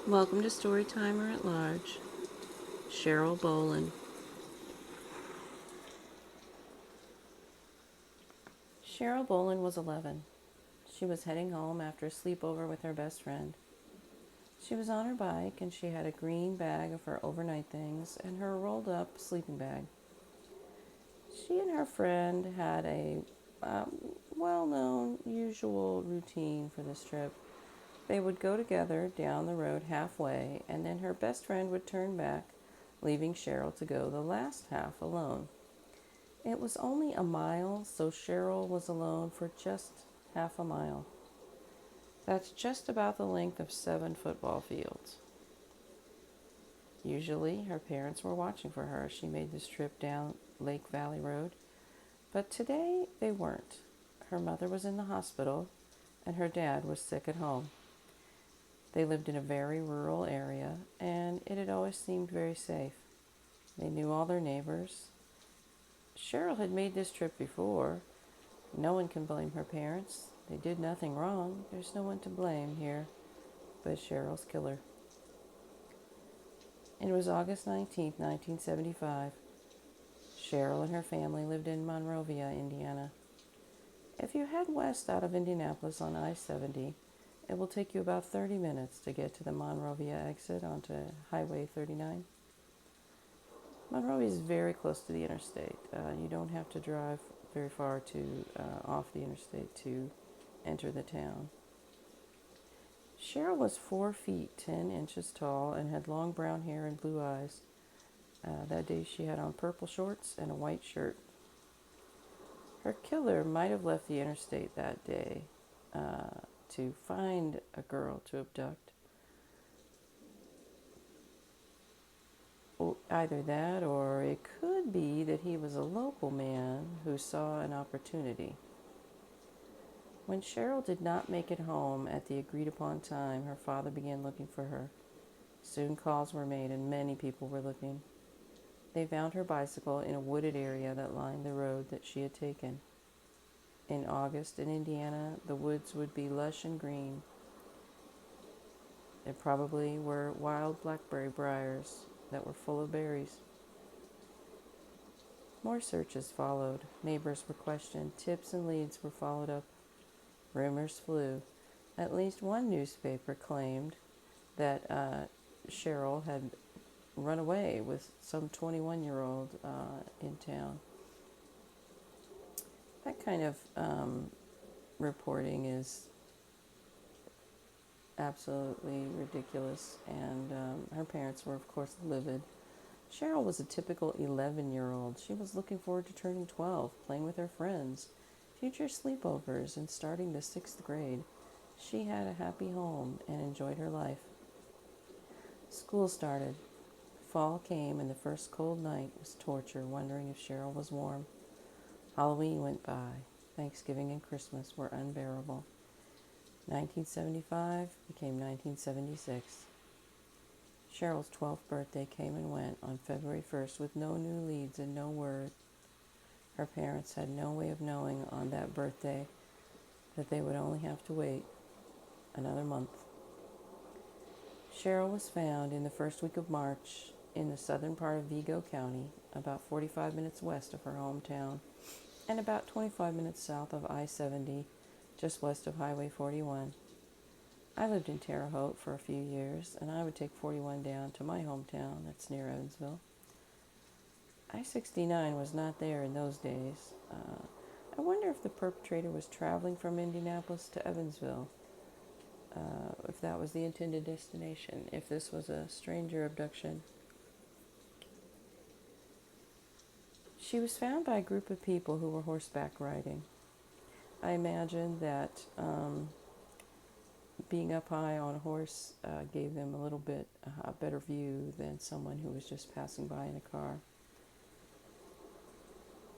Welcome to Storytimer at Large. Cheryl Bolin. Cheryl Bolin was 11. She was heading home after a sleepover with her best friend. She was on her bike and she had a green bag of her overnight things and her rolled up sleeping bag. She and her friend had a well known, usual routine for this trip. They would go together down the road halfway, and then her best friend would turn back, leaving Cheryl to go the last half alone. It was only a mile, so Cheryl was alone for just half a mile. That's just about the length of 7 football fields. Usually, her parents were watching for her as she made this trip down Lake Valley Road, but today they weren't. Her mother was in the hospital, and her dad was sick at home. They lived in a very rural area, and it had always seemed very safe. They knew all their neighbors. Cheryl had made this trip before. No one can blame her parents. They did nothing wrong. There's no one to blame here but Cheryl's killer. It was August 19th, 1975. Cheryl and her family lived in Monrovia, Indiana. If you head west out of Indianapolis on I-70, it will take you about 30 minutes to get to the Monrovia exit onto Highway 39. Monrovia is very close to the interstate. You don't have to drive very far to off the interstate to enter the town. Cheryl was 4 feet 10 inches tall and had long brown hair and blue eyes. That day she had on purple shorts and a white shirt. Her killer might have left the interstate that day to find a girl to abduct. Either that, or it could be that he was a local man who saw an opportunity. When Cheryl did not make it home at the agreed upon time, her father began looking for her. Soon calls were made and many people were looking. They found her bicycle in a wooded area that lined the road that she had taken. In August in Indiana, the woods would be lush and green. There probably were wild blackberry briars that were full of berries. More searches followed. Neighbors were questioned. Tips and leads were followed up. Rumors flew. At least one newspaper claimed that Cheryl had run away with some 21-year-old in town. That kind of reporting is absolutely ridiculous, and her parents were, of course, livid. Cheryl was a typical 11-year-old. She was looking forward to turning 12, playing with her friends, future sleepovers, and starting the 6th grade. She had a happy home and enjoyed her life. School started. Fall came, and the first cold night was torture, wondering if Cheryl was warm. Halloween went by. Thanksgiving and Christmas were unbearable. 1975 became 1976. Cheryl's 12th birthday came and went on February 1st with no new leads and no word. Her parents had no way of knowing on that birthday that they would only have to wait another month. Cheryl was found in the first week of March in the southern part of Vigo County, about 45 minutes west of her hometown, and about 25 minutes south of I-70, just west of Highway 41. I lived in Terre Haute for a few years, and I would take 41 down to my hometown that's near Evansville. I-69 was not there in those days. I wonder if the perpetrator was traveling from Indianapolis to Evansville, if that was the intended destination, if this was a stranger abduction. She was found by a group of people who were horseback riding. I imagine that being up high on a horse gave them a little bit a better view than someone who was just passing by in a car.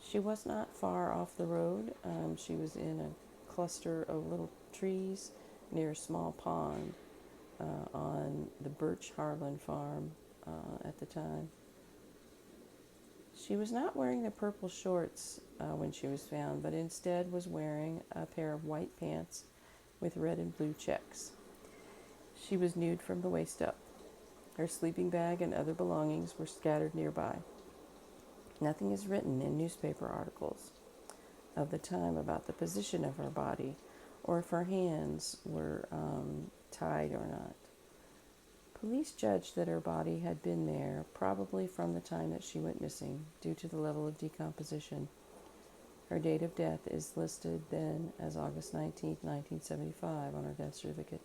She was not far off the road. She was in a cluster of little trees near a small pond on the Birch Harlan farm at the time. She was not wearing the purple shorts when she was found, but instead was wearing a pair of white pants with red and blue checks. She was nude from the waist up. Her sleeping bag and other belongings were scattered nearby. Nothing is written in newspaper articles of the time about the position of her body or if her hands were tied or not. Police judged that her body had been there probably from the time that she went missing due to the level of decomposition. Her date of death is listed then as August 19, 1975 on her death certificate.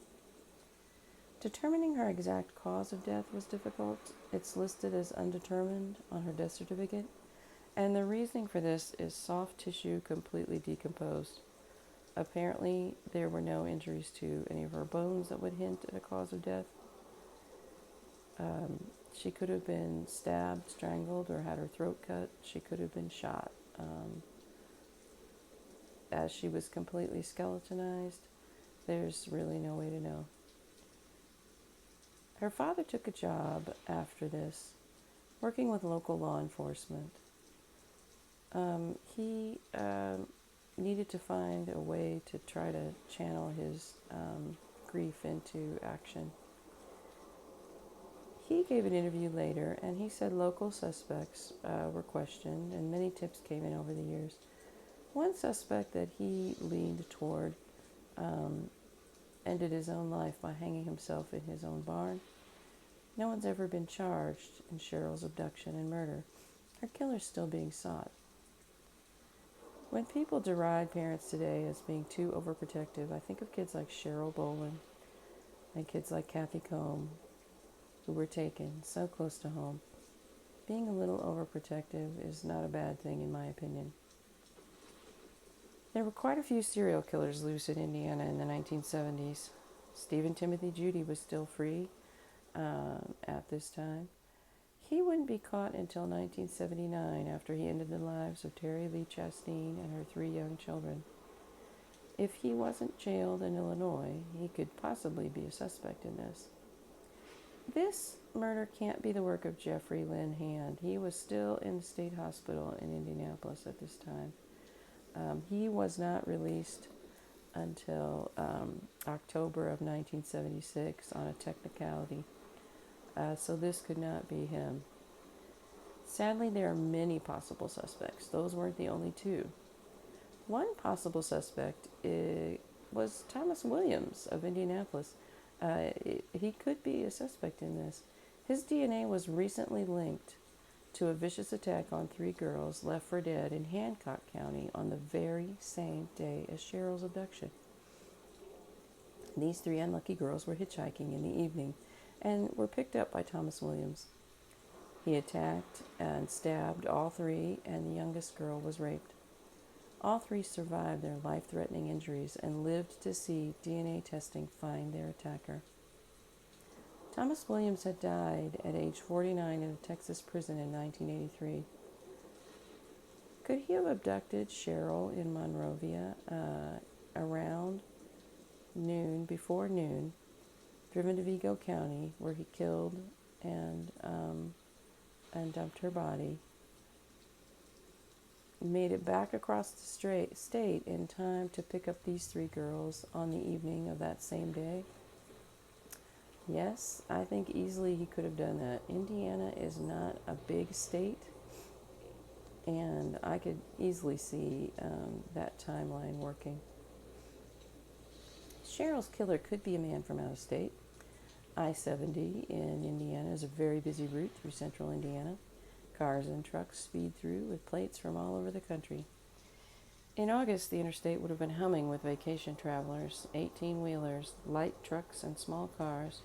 Determining her exact cause of death was difficult. It's listed as undetermined on her death certificate, and the reasoning for this is soft tissue completely decomposed. Apparently, there were no injuries to any of her bones that would hint at a cause of death. She could have been stabbed, strangled, or had her throat cut. She could have been shot. As she was completely skeletonized, there's really no way to know. Her father took a job after this, working with local law enforcement. He needed to find a way to try to channel his grief into action. He gave an interview later, and he said local suspects were questioned, and many tips came in over the years. One suspect that he leaned toward ended his own life by hanging himself in his own barn. No one's ever been charged in Cheryl's abduction and murder. Her killer's still being sought. When people deride parents today as being too overprotective, I think of kids like Cheryl Bolin and kids like Kathy Combe, who were taken so close to home. Being a little overprotective is not a bad thing, in my opinion. There were quite a few serial killers loose in Indiana in the 1970s. Stephen Timothy Judy was still free at this time. He wouldn't be caught until 1979 after he ended the lives of Terry Lee Chastain and her 3 young children. If he wasn't jailed in Illinois, he could possibly be a suspect in this. This murder can't be the work of Jeffrey Lynn Hand. He was still in the state hospital in Indianapolis at this time. He was not released until October of 1976 on a technicality. So this could not be him. Sadly, there are many possible suspects. Those weren't the only 2. One possible suspect was Thomas Williams of Indianapolis. He could be a suspect in this. His DNA was recently linked to a vicious attack on 3 girls left for dead in Hancock County on the very same day as Cheryl's abduction. These 3 unlucky girls were hitchhiking in the evening and were picked up by Thomas Williams. He attacked and stabbed all 3, and the youngest girl was raped. All 3 survived their life-threatening injuries and lived to see DNA testing find their attacker. Thomas Williams had died at age 49 in a Texas prison in 1983. Could he have abducted Cheryl in Monrovia around noon, before noon, driven to Vigo County, where he killed and dumped her body, made it back across the state in time to pick up these 3 girls on the evening of that same day? Yes, I think easily he could have done that. Indiana is not a big state, and I could easily see that timeline working. Cheryl's killer could be a man from out of state. I-70 in Indiana is a very busy route through central Indiana. Cars and trucks speed through with plates from all over the country. In August, the interstate would have been humming with vacation travelers, 18-wheelers, light trucks, and small cars.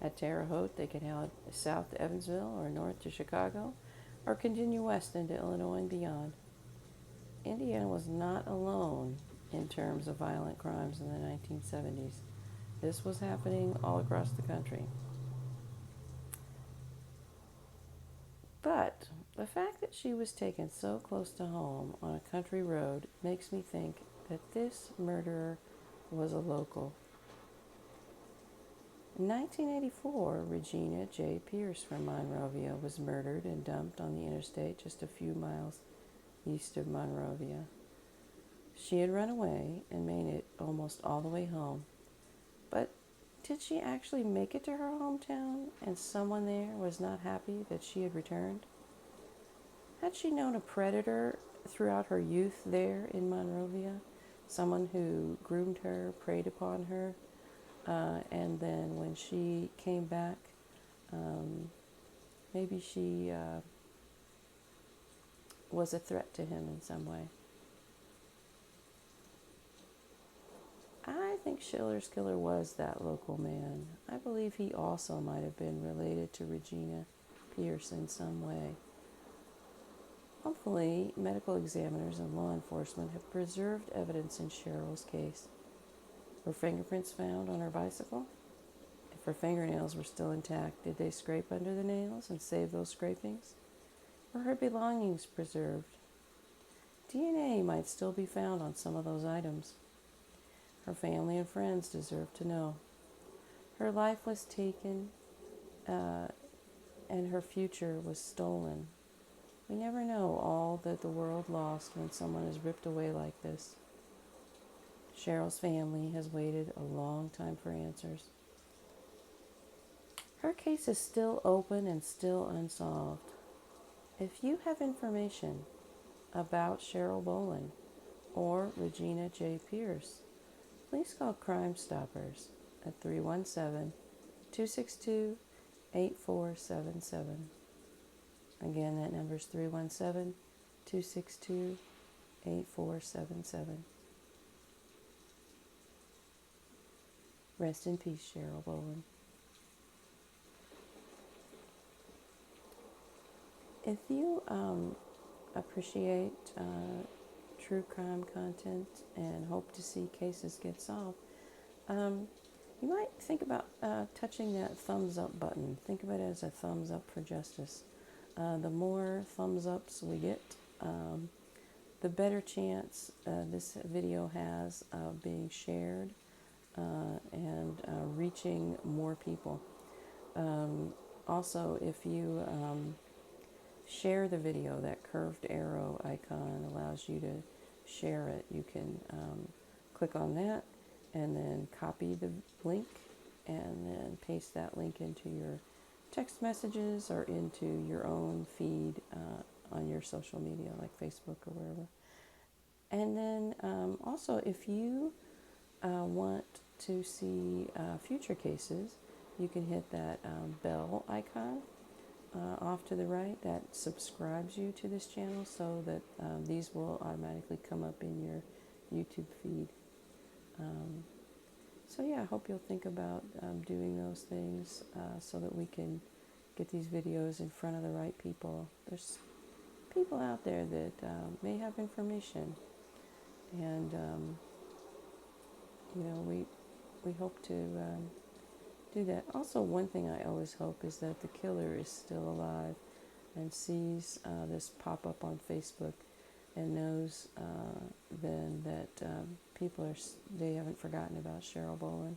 At Terre Haute, they could head south to Evansville or north to Chicago, or continue west into Illinois and beyond. Indiana was not alone in terms of violent crimes in the 1970s. This was happening all across the country. But the fact that she was taken so close to home on a country road makes me think that this murderer was a local. In 1984, Regina J. Pierce from Monrovia was murdered and dumped on the interstate just a few miles east of Monrovia. She had run away and made it almost all the way home. But Did she actually make it to her hometown and someone there was not happy that she had returned? Had she known a predator throughout her youth there in Monrovia? Someone who groomed her, preyed upon her, and then when she came back, maybe she was a threat to him in some way. I think Schiller's killer was that local man. I believe he also might have been related to Regina Pierce in some way. Hopefully, medical examiners and law enforcement have preserved evidence in Cheryl's case. Were fingerprints found on her bicycle? If her fingernails were still intact, did they scrape under the nails and save those scrapings? Were her belongings preserved? DNA might still be found on some of those items. Her family and friends deserve to know. Her life was taken, and her future was stolen. We never know all that the world lost when someone is ripped away like this. Cheryl's family has waited a long time for answers. Her case is still open and still unsolved. If you have information about Cheryl Bolin or Regina J. Pierce, please call Crime Stoppers at 317-262-8477. Again, that number is 317-262-8477. Rest in peace, Cheryl Bolin. If you appreciate true crime content and hope to see cases get solved, you might think about touching that thumbs up button. Think of it as a thumbs up for justice. The more thumbs ups we get, the better chance this video has of being shared and reaching more people. Also, if you share the video, that curved arrow icon allows you to share it. You can click on that and then copy the link and then paste that link into your text messages or into your own feed on your social media like Facebook or wherever. And then also, if you want to see future cases, you can hit that bell icon off to the right that subscribes you to this channel so that these will automatically come up in your YouTube feed. So yeah, I hope you'll think about doing those things so that we can get these videos in front of the right people. There's people out there that may have information, and we hope to do that. Also, one thing I always hope is that the killer is still alive and sees this pop up on Facebook and knows then that they haven't forgotten about Cheryl Bolin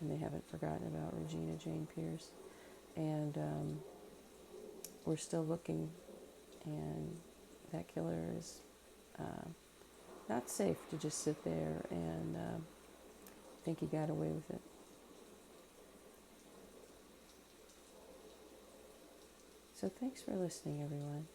and they haven't forgotten about Regina Jane Pierce, and we're still looking, and that killer is not safe to just sit there and think he got away with it. So thanks for listening, everyone.